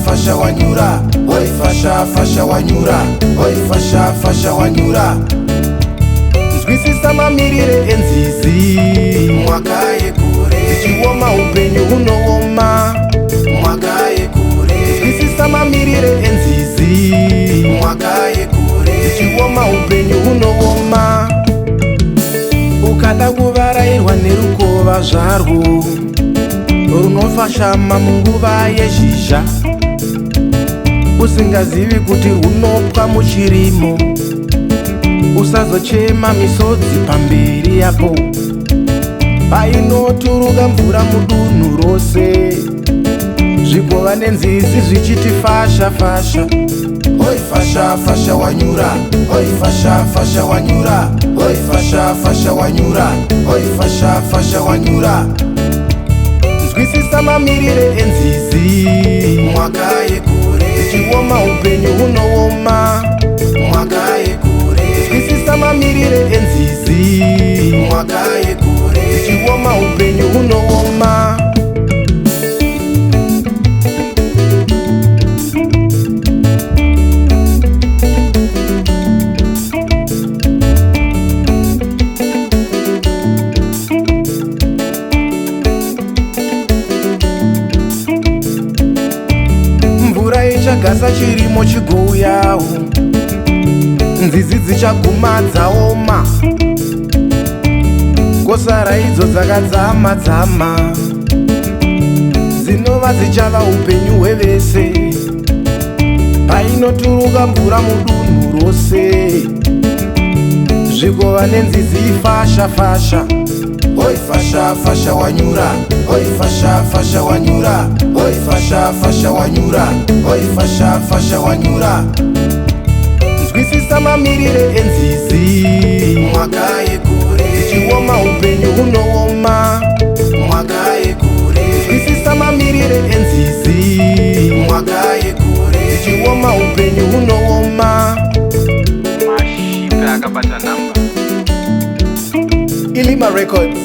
fasha Wanyura. Oi fasha Wanyura. Oi fasha Wanyura. Nzwisisa Mamirire Enzizi. Mwakaye kure. Dzichioma Hupenyu Hunowoma. Mwakaye kure. Nzwisisa Mamirire Enzizi. Mwakaye kure. Dzichioma Hupenyu Hunowoma. Ukada Kuvarairwa Nerukova Zvarwo. Rwunofashama Munguva Yezhizha. Usingazive kuti Rwunopwa Muchirimo. Usazochema Misodzi Pamberi yapo. Painoturuka Mvura Mudunhu rose. Zvikova Nzizi zvichiti fasha. Oi fasha Wanyura. Oi fasha Wanyura. Oi fasha Wanyura. Oi fasha Wanyura. Nzwisisa Mamirire Enzizi. Mwakaye kure. Dzichioma Hupenyu Hunowoma. Mwakaye kure. Nzwisisa Mamirire Enzizi. Mwakaye kure. Dzichioma Hupenyu Hunowoma. Mvura ichagasa Chirimo chigouyawo. Nzizi dzichaguma dzaoma. Kosara idzo dzakadzama. Dzinova dzichava upenyu hwevese. Painoturuka Mvura Mudunhu rose. Zvikova Nzizi fasha. Oi fasha Wanyura. Oi fasha Wanyura. Oi fasha Wanyura. Oi fasha Wanyura. Nzwisisa Mamirire Enzizi. Mwakaye kure. Dzichioma Hupenyu Hunowoma. Mwakaye kure. Nzwisisa Mamirire Enzizi. Mwakaye kure. Dzichioma Hupenyu Hunowoma. Mashipe akabata namba. Ilima Records.